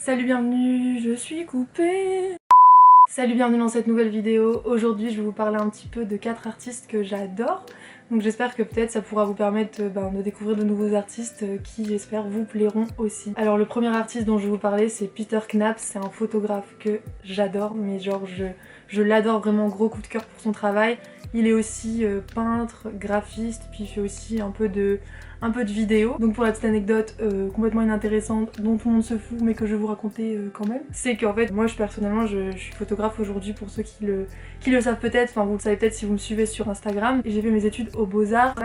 Salut, bienvenue, je suis coupée. Salut, bienvenue dans cette nouvelle vidéo. Aujourd'hui, je vais vous parler un petit peu de 4 artistes que j'adore. Donc j'espère que peut-être ça pourra vous permettre de découvrir de nouveaux artistes qui, j'espère, vous plairont aussi. Alors le premier artiste dont je vais vous parler, c'est Peter Knapp. C'est un photographe que j'adore, mais genre je l'adore vraiment, gros coup de cœur pour son travail. Il est aussi peintre, graphiste, puis il fait aussi un peu de vidéos. Donc pour la petite anecdote complètement inintéressante dont tout le monde se fout mais que je vais vous raconter quand même, c'est qu'en fait moi personnellement je suis photographe aujourd'hui, pour ceux qui le savent peut-être, enfin vous le savez peut-être si vous me suivez sur Instagram. Et j'ai fait mes études aux Beaux-Arts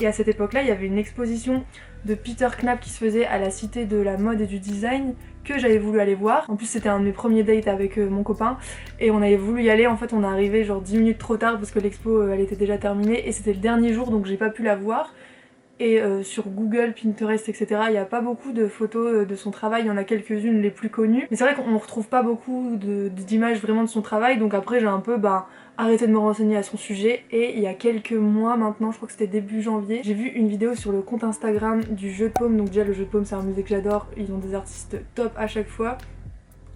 et à cette époque là il y avait une exposition de Peter Knapp qui se faisait à la Cité de la Mode et du Design que j'avais voulu aller voir. En plus c'était un de mes premiers dates avec mon copain et on avait voulu y aller. En fait on est arrivé genre 10 minutes trop tard parce que l'expo elle était déjà terminée et c'était le dernier jour, donc j'ai pas pu la voir. Et sur Google, Pinterest, etc. il n'y a pas beaucoup de photos de son travail, il y en a quelques-unes les plus connues. Mais c'est vrai qu'on retrouve pas beaucoup d'images vraiment de son travail, donc après j'ai un peu arrêté de me renseigner à son sujet. Et il y a quelques mois maintenant, je crois que c'était début janvier, j'ai vu une vidéo sur le compte Instagram du Jeu de Paume. Donc déjà le Jeu de Paume c'est un musée que j'adore, ils ont des artistes top à chaque fois.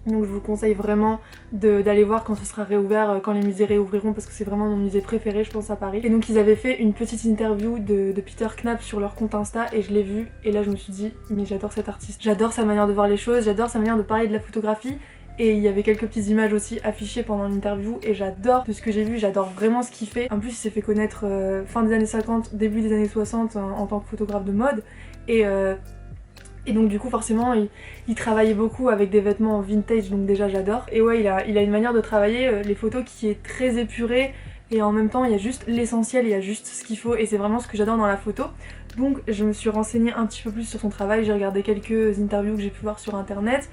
Donc je vous conseille vraiment d'aller voir quand ce sera réouvert, quand les musées réouvriront, parce que c'est vraiment mon musée préféré je pense à Paris. Et donc ils avaient fait une petite interview de Peter Knapp sur leur compte Insta et je l'ai vu et là je me suis dit mais j'adore cet artiste, j'adore sa manière de voir les choses, j'adore sa manière de parler de la photographie. Et il y avait quelques petites images aussi affichées pendant l'interview et j'adore de ce que j'ai vu, j'adore vraiment ce qu'il fait. En plus il s'est fait connaître fin des années 50, début des années 60 en tant que photographe de mode. Et donc du coup forcément il travaillait beaucoup avec des vêtements en vintage, donc déjà j'adore. Et ouais il a une manière de travailler les photos qui est très épurée et en même temps il y a juste l'essentiel, il y a juste ce qu'il faut et c'est vraiment ce que j'adore dans la photo. Donc je me suis renseignée un petit peu plus sur son travail, j'ai regardé quelques interviews que j'ai pu voir sur internet.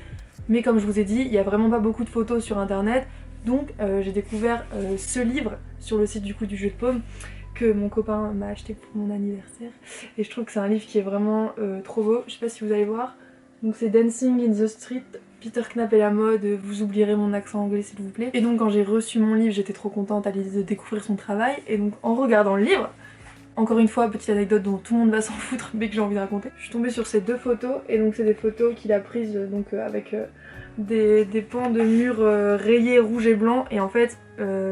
Mais comme je vous ai dit, il y a vraiment pas beaucoup de photos sur internet. Donc j'ai découvert ce livre sur le site du Jeu de Paume que mon copain m'a acheté pour mon anniversaire. Et je trouve que c'est un livre qui est vraiment trop beau. Je sais pas si vous allez voir. Donc c'est Dancing in the Street, Peter Knapp et la mode, vous oublierez mon accent anglais s'il vous plaît. Et donc quand j'ai reçu mon livre, j'étais trop contente à l'idée de découvrir son travail. Et donc en regardant le livre, encore une fois, petite anecdote dont tout le monde va s'en foutre mais que j'ai envie de raconter, je suis tombée sur ces deux photos. Et donc c'est des photos qu'il a prises avec des pans de murs rayés rouge et blanc. Et en fait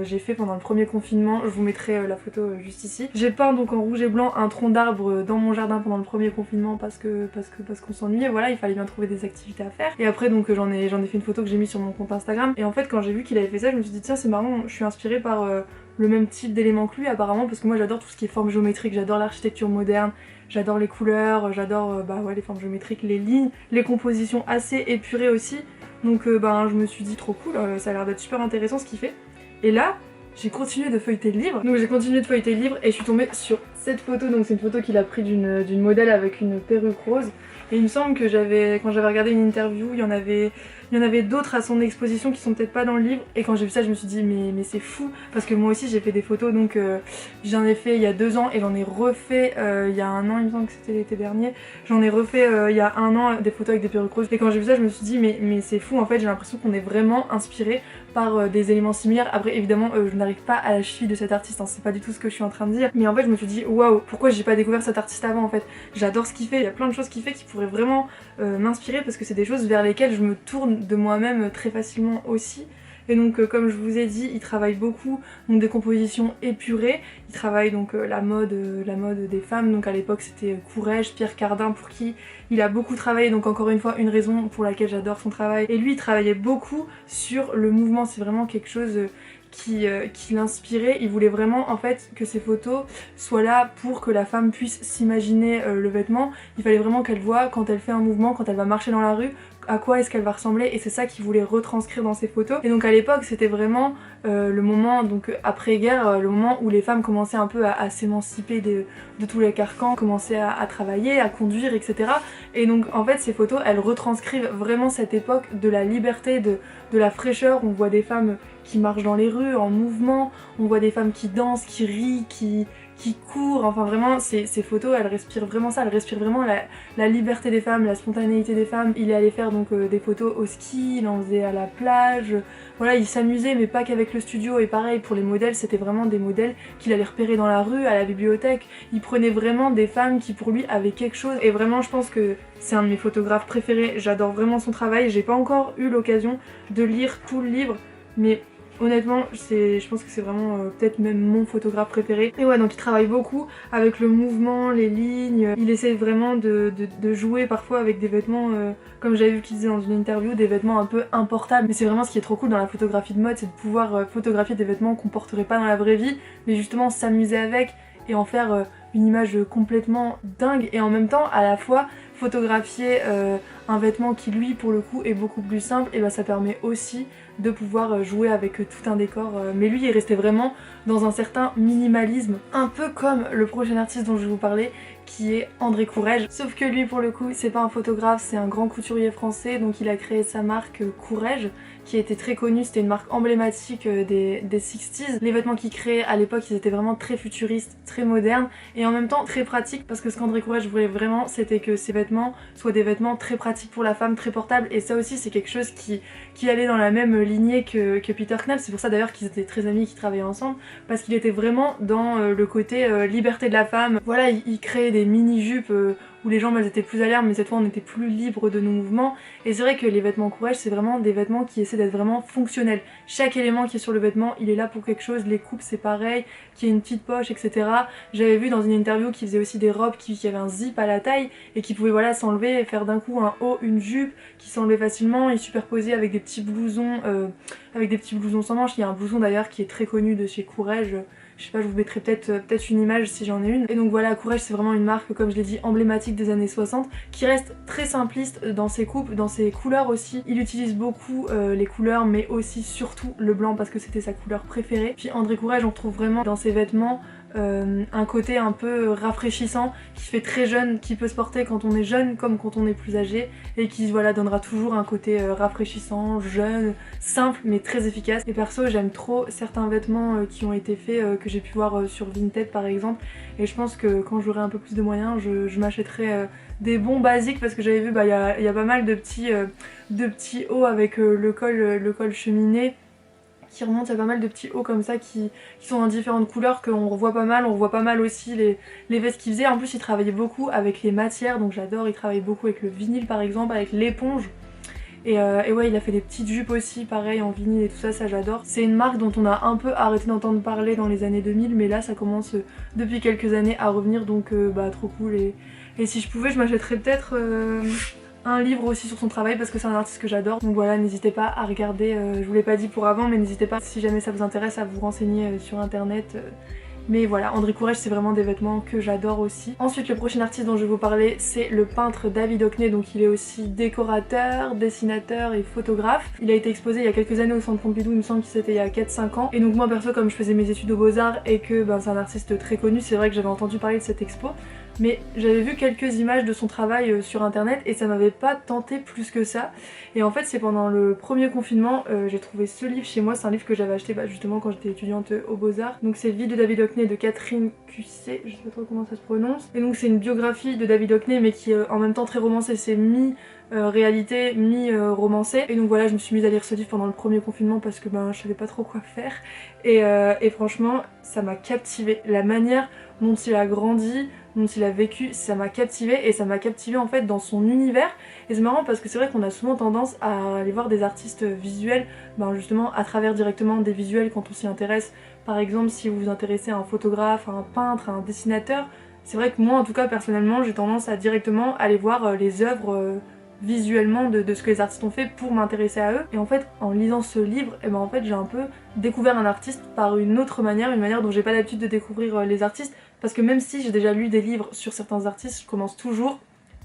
j'ai fait pendant le premier confinement, je vous mettrai la photo juste ici. J'ai peint donc en rouge et blanc un tronc d'arbre dans mon jardin pendant le premier confinement parce qu'on s'ennuyait, voilà, il fallait bien trouver des activités à faire. Et après donc j'en ai fait une photo que j'ai mise sur mon compte Instagram. Et en fait quand j'ai vu qu'il avait fait ça, je me suis dit tiens c'est marrant, je suis inspirée par le même type d'éléments que lui apparemment, parce que moi j'adore tout ce qui est forme géométrique, j'adore l'architecture moderne, j'adore les couleurs, j'adore les formes géométriques, les lignes, les compositions assez épurées aussi. Donc je me suis dit trop cool, ça a l'air d'être super intéressant ce qu'il fait. Et là, j'ai continué de feuilleter le livre. Donc j'ai continué de feuilleter le livre et je suis tombée sur cette photo. Donc c'est une photo qu'il a prise d'une modèle avec une perruque rose. Et il me semble que quand j'avais regardé une interview, il y en avait d'autres à son exposition qui sont peut-être pas dans le livre. Et quand j'ai vu ça, je me suis dit mais c'est fou. Parce que moi aussi j'ai fait des photos, donc j'en ai fait il y a 2 ans et j'en ai refait il y a 1 an, il me semble que c'était l'été dernier. J'en ai refait il y a 1 an des photos avec des perruques roses. Et quand j'ai vu ça, je me suis dit mais c'est fou en fait, j'ai l'impression qu'on est vraiment inspiré par des éléments similaires. Après évidemment je n'arrive pas à la cheville de cet artiste, hein, c'est pas du tout ce que je suis en train de dire. Mais en fait je me suis dit waouh, pourquoi j'ai pas découvert cet artiste avant en fait. J'adore ce qu'il fait, il y a plein de choses qu'il fait qui pourraient vraiment m'inspirer parce que c'est des choses vers lesquelles je me tourne de moi-même très facilement aussi. Et donc comme je vous ai dit, il travaille beaucoup donc des compositions épurées. Il travaille donc la mode des femmes, donc à l'époque c'était Courrèges, Pierre Cardin pour qui il a beaucoup travaillé, donc encore une fois une raison pour laquelle j'adore son travail. Et lui il travaillait beaucoup sur le mouvement, c'est vraiment quelque chose qui l'inspirait. Il voulait vraiment en fait que ces photos soient là pour que la femme puisse s'imaginer le vêtement. Il fallait vraiment qu'elle voit quand elle fait un mouvement, quand elle va marcher dans la rue, à quoi est-ce qu'elle va ressembler, et c'est ça qu'il voulait retranscrire dans ses photos. Et donc à l'époque c'était vraiment le moment donc après-guerre, le moment où les femmes commençaient un peu à s'émanciper de tous les carcans, commençaient à travailler, à conduire, etc. Et donc en fait ces photos elles retranscrivent vraiment cette époque de la liberté, de la fraîcheur. On voit des femmes qui marchent dans les rues en mouvement, on voit des femmes qui dansent, qui rient, qui qui court, enfin vraiment ces photos elles respirent vraiment ça, elles respirent vraiment la liberté des femmes, la spontanéité des femmes. Il est allé faire donc des photos au ski, il en faisait à la plage, voilà il s'amusait mais pas qu'avec le studio. Et pareil pour les modèles, c'était vraiment des modèles qu'il allait repérer dans la rue, à la bibliothèque. Il prenait vraiment des femmes qui pour lui avaient quelque chose et vraiment je pense que c'est un de mes photographes préférés, j'adore vraiment son travail. J'ai pas encore eu l'occasion de lire tout le livre mais honnêtement, je pense que c'est vraiment peut-être même mon photographe préféré. Et ouais, donc il travaille beaucoup avec le mouvement, les lignes. Il essaie vraiment de jouer parfois avec des vêtements, comme j'avais vu qu'il disait dans une interview, des vêtements un peu importables. Mais c'est vraiment ce qui est trop cool dans la photographie de mode, c'est de pouvoir photographier des vêtements qu'on porterait pas dans la vraie vie, mais justement s'amuser avec et en faire une image complètement dingue. Et en même temps, à la fois, photographier un vêtement qui lui pour le coup est beaucoup plus simple, et bah ça permet aussi de pouvoir jouer avec tout un décor. Mais lui il restait vraiment dans un certain minimalisme, un peu comme le prochain artiste dont je vais vous parler qui est André Courrèges. Sauf que lui pour le coup c'est pas un photographe, c'est un grand couturier français, donc il a créé sa marque Courrèges qui était très connue, c'était une marque emblématique des 60s. Les vêtements qu'il créait à l'époque ils étaient vraiment très futuristes, très modernes et en même temps très pratiques, parce que ce qu'André Courrèges voulait vraiment c'était que ces vêtements soient des vêtements très pratiques pour la femme, très portables, et ça aussi c'est quelque chose qui allait dans la même lignée que Peter Knapp. C'est pour ça d'ailleurs qu'ils étaient très amis, qu'ils travaillaient ensemble, parce qu'il était vraiment dans le côté liberté de la femme. Voilà, il créait des mini-jupes où les jambes elles étaient plus à l'air, mais cette fois on était plus libre de nos mouvements. Et c'est vrai que les vêtements Courrèges c'est vraiment des vêtements qui essaient d'être vraiment fonctionnels. Chaque élément qui est sur le vêtement il est là pour quelque chose, les coupes c'est pareil, qu'il y ait une petite poche etc. J'avais vu dans une interview qu'il faisait aussi des robes qui avaient un zip à la taille et qui pouvaient voilà s'enlever et faire d'un coup un haut, une jupe qui s'enlevait facilement et superposé avec des petits blousons sans manches. Il y a un blouson d'ailleurs qui est très connu de chez Courrèges. Je sais pas, je vous mettrai peut-être une image si j'en ai une. Et donc voilà, Courrèges c'est vraiment une marque, comme je l'ai dit, emblématique des années 60, qui reste très simpliste dans ses coupes, dans ses couleurs aussi. Il utilise beaucoup les couleurs, mais aussi surtout le blanc parce que c'était sa couleur préférée. Puis André Courrèges, on retrouve vraiment dans ses vêtements un côté un peu rafraîchissant, qui fait très jeune, qui peut se porter quand on est jeune comme quand on est plus âgé, et qui voilà donnera toujours un côté rafraîchissant, jeune, simple mais très efficace. Et perso j'aime trop certains vêtements qui ont été faits, que j'ai pu voir sur Vinted par exemple, et je pense que quand j'aurai un peu plus de moyens je m'achèterai des bons basiques, parce que j'avais vu il y a pas mal de petits hauts avec le col cheminé qui remonte. Il y a pas mal de petits hauts comme ça qui sont en différentes couleurs qu'on revoit pas mal. On revoit pas mal aussi les vestes qu'il faisait. En plus il travaillait beaucoup avec les matières, donc j'adore. Il travaille beaucoup avec le vinyle par exemple, avec l'éponge. Et ouais, il a fait des petites jupes aussi, pareil, en vinyle et tout ça, ça j'adore. C'est une marque dont on a un peu arrêté d'entendre parler dans les années 2000, mais là ça commence depuis quelques années à revenir, donc bah trop cool. Et si je pouvais, je m'achèterais peut-être un livre aussi sur son travail, parce que c'est un artiste que j'adore. Donc voilà, n'hésitez pas à regarder, je vous l'ai pas dit pour avant, mais n'hésitez pas si jamais ça vous intéresse à vous renseigner sur internet. Mais voilà, André Courrèges c'est vraiment des vêtements que j'adore aussi. Ensuite le prochain artiste dont je vais vous parler c'est le peintre David Hockney, donc il est aussi décorateur, dessinateur et photographe. Il a été exposé il y a quelques années au Centre Pompidou, il me semble que c'était il y a 4-5 ans. Et donc moi perso, comme je faisais mes études aux Beaux-Arts et que c'est un artiste très connu, c'est vrai que j'avais entendu parler de cette expo, mais j'avais vu quelques images de son travail sur internet et ça m'avait pas tenté plus que ça. Et en fait c'est pendant le premier confinement, j'ai trouvé ce livre chez moi. C'est un livre que j'avais acheté justement quand j'étais étudiante aux Beaux-Arts. Donc c'est Vie de David Hockney de Catherine Cusset, je sais pas trop comment ça se prononce. Et donc c'est une biographie de David Hockney mais qui est en même temps très romancée, c'est réalité, romancée. Et donc voilà, je me suis mise à lire ce livre pendant le premier confinement parce que je savais pas trop quoi faire. Et franchement ça m'a captivée. La manière dont il a grandi, dont il a vécu, ça m'a captivée, et ça m'a captivée en fait dans son univers. Et c'est marrant parce que c'est vrai qu'on a souvent tendance à aller voir des artistes visuels justement à travers directement des visuels quand on s'y intéresse. Par exemple si vous vous intéressez à un photographe, à un peintre, à un dessinateur, c'est vrai que moi en tout cas personnellement j'ai tendance à directement aller voir les œuvres visuellement de ce que les artistes ont fait pour m'intéresser à eux. Et en fait en lisant ce livre, en fait j'ai un peu découvert un artiste par une autre manière, une manière dont j'ai pas l'habitude de découvrir les artistes, parce que même si j'ai déjà lu des livres sur certains artistes, je commence toujours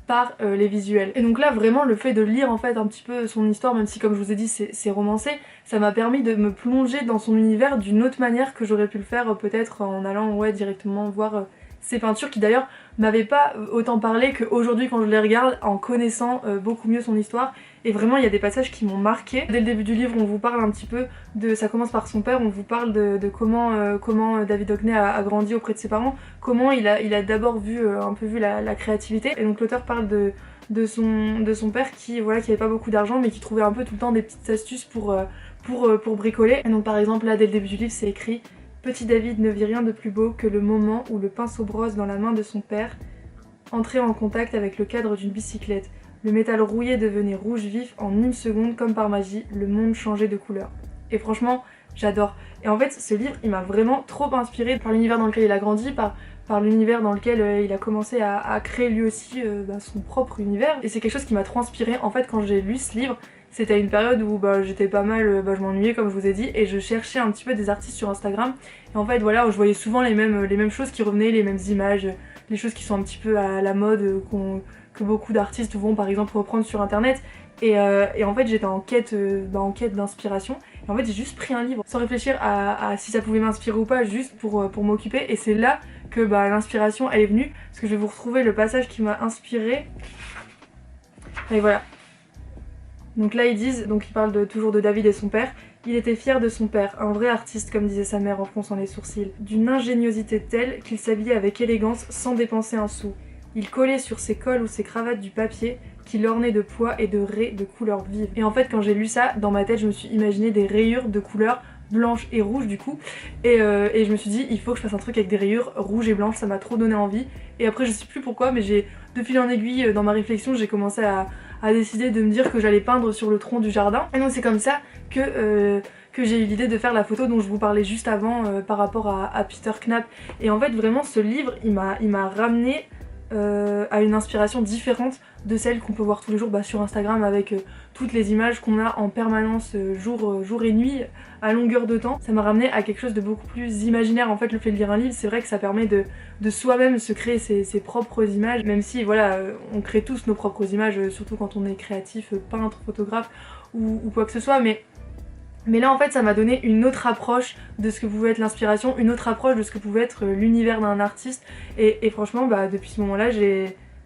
par les visuels. Et donc là vraiment le fait de lire en fait un petit peu son histoire, même si comme je vous ai dit c'est romancé, ça m'a permis de me plonger dans son univers d'une autre manière que j'aurais pu le faire peut-être en allant directement voir Ces peintures qui d'ailleurs m'avaient pas autant parlé qu'aujourd'hui quand je les regarde en connaissant beaucoup mieux son histoire. Et vraiment il y a des passages qui m'ont marqué. Dès le début du livre on vous parle un petit peu de... Ça commence par son père, on vous parle de comment David Hockney a grandi auprès de ses parents, comment il a d'abord un peu vu la créativité. Et donc l'auteur parle de son père qui avait pas beaucoup d'argent mais qui trouvait un peu tout le temps des petites astuces pour bricoler. Et donc par exemple là dès le début du livre c'est écrit: Petit David ne vit rien de plus beau que le moment où le pinceau brosse dans la main de son père entrait en contact avec le cadre d'une bicyclette. Le métal rouillé devenait rouge vif en une seconde, comme par magie, le monde changeait de couleur. Et franchement, j'adore. Et en fait, ce livre, il m'a vraiment trop inspirée par l'univers dans lequel il a grandi, par l'univers dans lequel il a commencé à créer lui aussi son propre univers. Et c'est quelque chose qui m'a trop inspirée. En fait, quand j'ai lu ce livre, c'était à une période où j'étais pas mal, je m'ennuyais comme je vous ai dit, et je cherchais un petit peu des artistes sur Instagram. Et en fait voilà, je voyais souvent les mêmes choses qui revenaient, les mêmes images, les choses qui sont un petit peu à la mode, que beaucoup d'artistes vont par exemple reprendre sur internet. Et en fait j'étais en quête d'inspiration. Et en fait j'ai juste pris un livre sans réfléchir à si ça pouvait m'inspirer ou pas, juste pour m'occuper. Et c'est là que l'inspiration elle est venue, parce que je vais vous retrouver le passage qui m'a inspirée. Et voilà. Donc là ils disent, donc ils parlent toujours de David et son père. Il était fier de son père, un vrai artiste comme disait sa mère en fronçant les sourcils, d'une ingéniosité telle qu'il s'habillait avec élégance sans dépenser un sou. Il collait sur ses cols ou ses cravates du papier qui l'ornait de pois et de raies de couleurs vives. Et en fait quand j'ai lu ça, dans ma tête je me suis imaginé des rayures de couleurs blanches et rouges du coup, et je me suis dit il faut que je fasse un truc avec des rayures rouges et blanches, ça m'a trop donné envie. Et après je sais plus pourquoi, mais de fil en aiguille dans ma réflexion j'ai commencé à décider de me dire que j'allais peindre sur le tronc du jardin. Et donc c'est comme ça que j'ai eu l'idée de faire la photo dont je vous parlais juste avant par rapport à Peter Knapp. Et en fait vraiment ce livre il m'a ramené à une inspiration différente de celle qu'on peut voir tous les jours sur Instagram avec toutes les images qu'on a en permanence jour et nuit à longueur de temps. Ça m'a ramené à quelque chose de beaucoup plus imaginaire. En fait le fait de lire un livre c'est vrai que ça permet de soi-même se créer ses propres images, même si voilà on crée tous nos propres images, surtout quand on est créatif, peintre, photographe ou quoi que ce soit, mais là en fait ça m'a donné une autre approche de ce que pouvait être l'inspiration, une autre approche de ce que pouvait être l'univers d'un artiste. Et franchement depuis ce moment là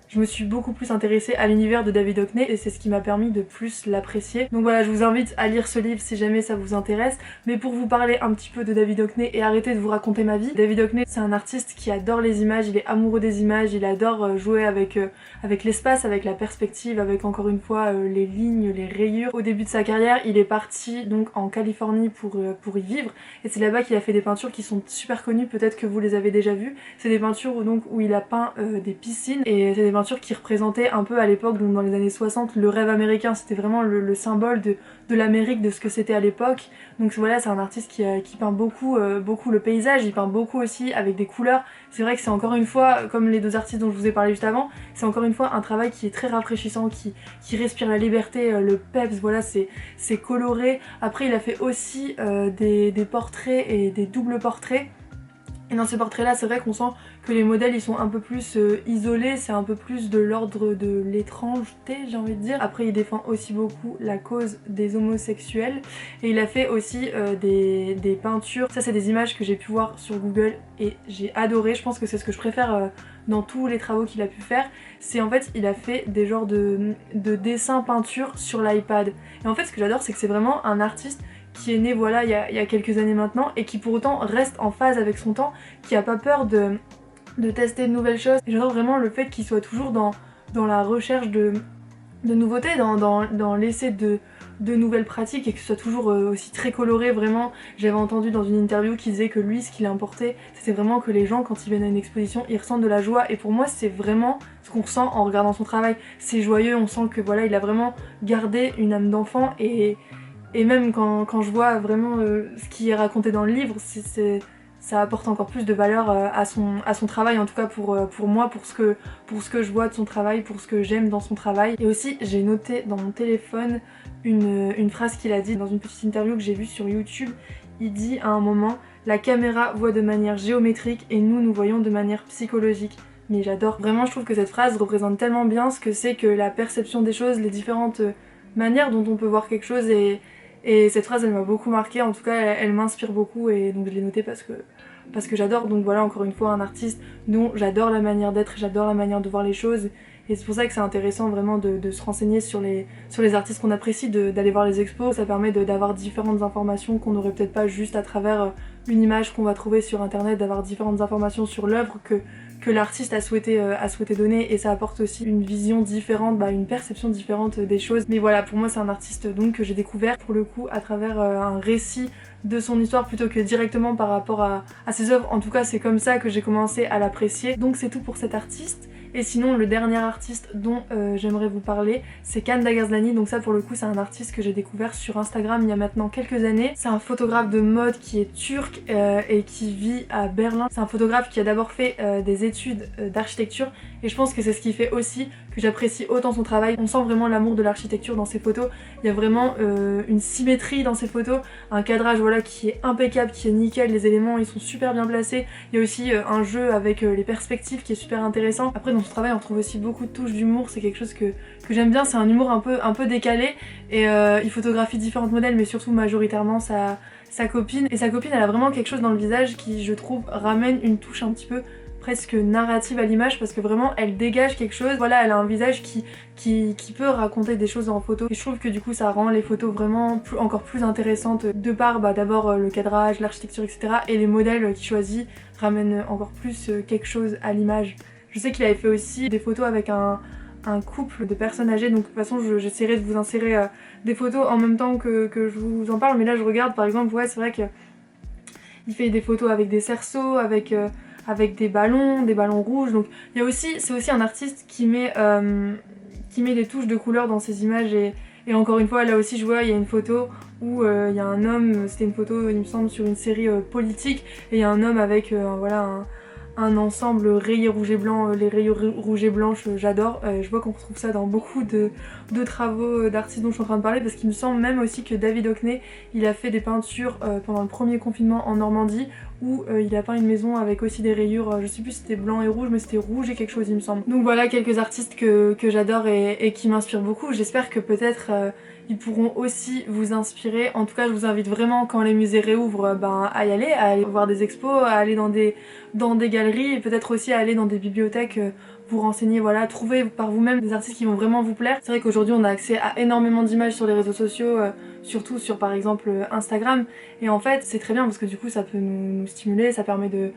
je me suis beaucoup plus intéressée à l'univers de David Hockney et c'est ce qui m'a permis de plus l'apprécier. Donc voilà, je vous invite à lire ce livre si jamais ça vous intéresse. Mais pour vous parler un petit peu de David Hockney et arrêter de vous raconter ma vie, David Hockney c'est un artiste qui adore les images, il est amoureux des images, il adore jouer avec l'espace, avec la perspective, avec encore une fois les lignes, les rayures. Au début de sa carrière, il est parti donc en Californie pour y vivre et c'est là-bas qu'il a fait des peintures qui sont super connues, peut-être que vous les avez déjà vues. C'est des peintures où il a peint des piscines et c'est des peintures qui représentaient un peu à l'époque, donc dans les années 60, le rêve américain. C'était vraiment le symbole de l'Amérique, de ce que c'était à l'époque. Donc voilà, c'est un artiste qui peint beaucoup le paysage, il peint beaucoup aussi avec des couleurs. C'est vrai que c'est encore une fois, comme les deux artistes dont je vous ai parlé juste avant, c'est encore une fois un travail qui est très rafraîchissant, qui respire la liberté, le peps, voilà, c'est coloré. Après il a fait aussi des portraits et des doubles portraits. Et dans ces portraits là c'est vrai qu'on sent que les modèles ils sont un peu plus isolés, c'est un peu plus de l'ordre de l'étrangeté j'ai envie de dire. Après il défend aussi beaucoup la cause des homosexuels et il a fait aussi des peintures. Ça c'est des images que j'ai pu voir sur Google et j'ai adoré, je pense que c'est ce que je préfère dans tous les travaux qu'il a pu faire. C'est en fait il a fait des genres de dessins peintures sur l'iPad. Et en fait ce que j'adore c'est que c'est vraiment un artiste qui est né voilà il y a quelques années maintenant et qui pour autant reste en phase avec son temps, qui a pas peur de tester de nouvelles choses. Et j'adore vraiment le fait qu'il soit toujours dans la recherche de nouveautés, dans l'essai de nouvelles pratiques et que ce soit toujours aussi très coloré. Vraiment j'avais entendu dans une interview qu'il disait que lui ce qu'il importait c'était vraiment que les gens quand ils viennent à une exposition ils ressentent de la joie, et pour moi c'est vraiment ce qu'on ressent en regardant son travail. C'est joyeux, on sent que voilà il a vraiment gardé une âme d'enfant et même quand je vois vraiment ce qui est raconté dans le livre, ça apporte encore plus de valeur à son travail, en tout cas pour moi, pour ce que je vois de son travail, pour ce que j'aime dans son travail. Et aussi j'ai noté dans mon téléphone une phrase qu'il a dit dans une petite interview que j'ai vue sur YouTube. Il dit à un moment: la caméra voit de manière géométrique et nous voyons de manière psychologique. Mais j'adore, vraiment je trouve que cette phrase représente tellement bien ce que c'est que la perception des choses, les différentes manières dont on peut voir quelque chose. Et cette phrase elle m'a beaucoup marquée, en tout cas elle m'inspire beaucoup, et donc je l'ai notée parce que j'adore, donc voilà, encore une fois, un artiste dont j'adore la manière d'être, j'adore la manière de voir les choses. Et c'est pour ça que c'est intéressant vraiment de se renseigner sur les artistes qu'on apprécie, d'aller voir les expos. Ça permet d'avoir différentes informations qu'on n'aurait peut-être pas juste à travers une image qu'on va trouver sur internet, d'avoir différentes informations sur l'œuvre que l'artiste a souhaité donner, et ça apporte aussi une vision différente, une perception différente des choses. Mais voilà, pour moi c'est un artiste donc que j'ai découvert pour le coup à travers un récit de son histoire plutôt que directement par rapport à ses œuvres. En tout cas c'est comme ça que j'ai commencé à l'apprécier. Donc c'est tout pour cet artiste. Et sinon le dernier artiste dont j'aimerais vous parler, c'est Can Dagherzlani. Donc ça pour le coup c'est un artiste que j'ai découvert sur Instagram il y a maintenant quelques années. C'est un photographe de mode qui est turc et qui vit à Berlin. C'est un photographe qui a d'abord fait des études d'architecture, et je pense que c'est ce qui fait aussi que j'apprécie autant son travail. On sent vraiment l'amour de l'architecture dans ses photos. Il y a vraiment une symétrie dans ses photos, un cadrage voilà qui est impeccable, qui est nickel, les éléments ils sont super bien placés. Il y a aussi un jeu avec les perspectives qui est super intéressant. Après dans son travail on trouve aussi beaucoup de touches d'humour, c'est quelque chose que j'aime bien, c'est un humour un peu décalé, et il photographie différents modèles mais surtout majoritairement sa copine. Et sa copine elle a vraiment quelque chose dans le visage qui je trouve ramène une touche un petit peu presque narrative à l'image, parce que vraiment elle dégage quelque chose. Voilà, elle a un visage qui peut raconter des choses en photo, et je trouve que du coup ça rend les photos vraiment encore plus intéressantes de par d'abord le cadrage, l'architecture etc. et les modèles qu'il choisit ramènent encore plus quelque chose à l'image. Je sais qu'il avait fait aussi des photos avec un couple de personnes âgées, donc de toute façon j'essaierai de vous insérer des photos en même temps que je vous en parle, mais là je regarde par exemple, ouais c'est vrai que il fait des photos avec des cerceaux, avec des ballons rouges, donc c'est aussi un artiste qui met des touches de couleur dans ses images, et encore une fois là aussi je vois il y a une photo où il y a un homme, c'était une photo il me semble sur une série politique, et il y a un homme avec voilà un ensemble rayé rouge et blanc, les rayures rouges et blanches j'adore, je vois qu'on retrouve ça dans beaucoup de travaux d'artistes dont je suis en train de parler, parce qu'il me semble même aussi que David Hockney il a fait des peintures pendant le premier confinement en Normandie, où il a peint une maison avec aussi des rayures, je sais plus si c'était blanc et rouge, mais c'était rouge et quelque chose il me semble. Donc voilà quelques artistes que j'adore et qui m'inspirent beaucoup. J'espère que peut-être ils pourront aussi vous inspirer. En tout cas je vous invite vraiment, quand les musées réouvrent, à y aller, à aller voir des expos, à aller dans des galeries, et peut-être aussi à aller dans des bibliothèques, vous renseigner, voilà, trouver par vous-même des artistes qui vont vraiment vous plaire. C'est vrai qu'aujourd'hui on a accès à énormément d'images sur les réseaux sociaux, surtout sur par exemple Instagram, et en fait c'est très bien parce que du coup ça peut nous stimuler, ça permet de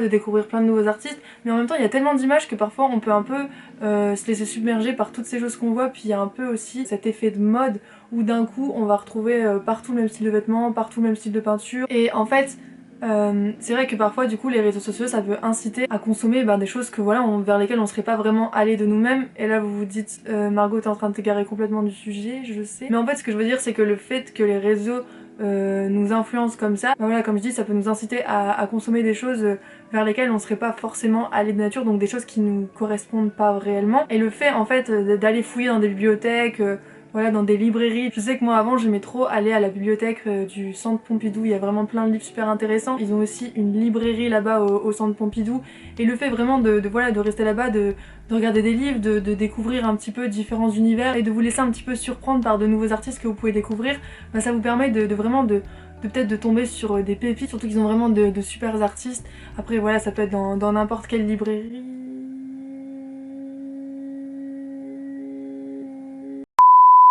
découvrir plein de nouveaux artistes, mais en même temps il y a tellement d'images que parfois on peut un peu se laisser submerger par toutes ces choses qu'on voit, puis il y a un peu aussi cet effet de mode où d'un coup on va retrouver partout le même style de vêtements, partout le même style de peinture, et en fait c'est vrai que parfois du coup les réseaux sociaux ça peut inciter à consommer des choses que voilà vers lesquelles on serait pas vraiment allé de nous-mêmes. Et là vous vous dites Margot t'es en train de t'égarer complètement du sujet, je sais, mais en fait ce que je veux dire c'est que le fait que les réseaux nous influencent comme ça, voilà, comme je dis, ça peut nous inciter à consommer des choses vers lesquelles on serait pas forcément allé de nature, donc des choses qui nous correspondent pas réellement. Et le fait en fait d'aller fouiller dans des bibliothèques, voilà, dans des librairies. Je sais que moi avant j'aimais trop aller à la bibliothèque du centre Pompidou, il y a vraiment plein de livres super intéressants. Ils ont aussi une librairie là-bas au centre Pompidou, et le fait vraiment de rester là-bas, de regarder des livres, de découvrir un petit peu différents univers et de vous laisser un petit peu surprendre par de nouveaux artistes que vous pouvez découvrir, ça vous permet de vraiment peut-être de tomber sur des pépites, surtout qu'ils ont vraiment de super artistes. Après voilà, ça peut être dans n'importe quelle librairie.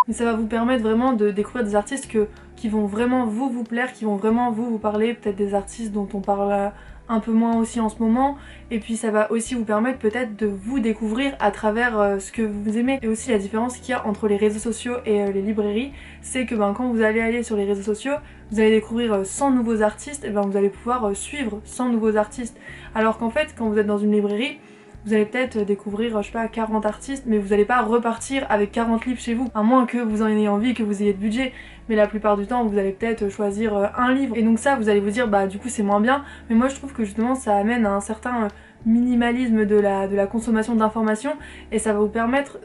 Mais ça va vous permettre vraiment de découvrir des artistes qui vont vraiment vous plaire, qui vont vraiment vous parler, peut-être des artistes dont on parle un peu moins aussi en ce moment, et puis ça va aussi vous permettre peut-être de vous découvrir à travers ce que vous aimez. Et aussi la différence qu'il y a entre les réseaux sociaux et les librairies, c'est que quand vous allez aller sur les réseaux sociaux, vous allez découvrir 100 nouveaux artistes, et vous allez pouvoir suivre 100 nouveaux artistes, alors qu'en fait quand vous êtes dans une librairie, vous allez peut-être découvrir, je sais pas, 40 artistes, mais vous n'allez pas repartir avec 40 livres chez vous, à moins que vous en ayez envie, que vous ayez de budget. Mais la plupart du temps, vous allez peut-être choisir un livre. Et donc ça, vous allez vous dire, du coup c'est moins bien. Mais moi je trouve que justement ça amène à un certain minimalisme de la consommation d'informations, et ça va vous permettre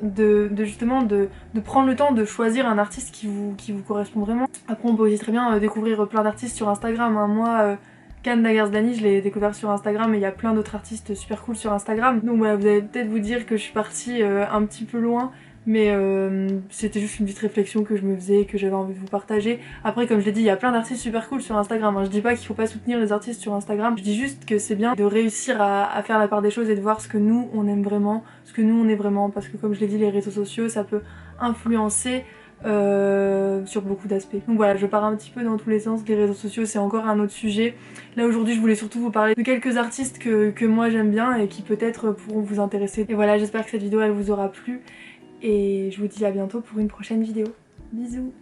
justement de prendre le temps de choisir un artiste qui vous correspond vraiment. Après on peut aussi très bien découvrir plein d'artistes sur Instagram, hein. Moi Can Dagherzlani, je l'ai découvert sur Instagram, et il y a plein d'autres artistes super cool sur Instagram. Donc voilà, vous allez peut-être vous dire que je suis partie un petit peu loin, Mais c'était juste une petite réflexion que je me faisais et que j'avais envie de vous partager. Après, comme je l'ai dit, il y a plein d'artistes super cool sur Instagram, hein. Je dis pas qu'il faut pas soutenir les artistes sur Instagram, je dis juste que c'est bien de réussir à faire la part des choses et de voir ce que nous on aime vraiment, ce que nous on est vraiment, parce que comme je l'ai dit, les réseaux sociaux ça peut influencer sur beaucoup d'aspects. Donc voilà, je pars un petit peu dans tous les sens, les réseaux sociaux c'est encore un autre sujet. Là aujourd'hui je voulais surtout vous parler de quelques artistes que moi j'aime bien et qui peut-être pourront vous intéresser. Et voilà, j'espère que cette vidéo elle vous aura plu et je vous dis à bientôt pour une prochaine vidéo. Bisous.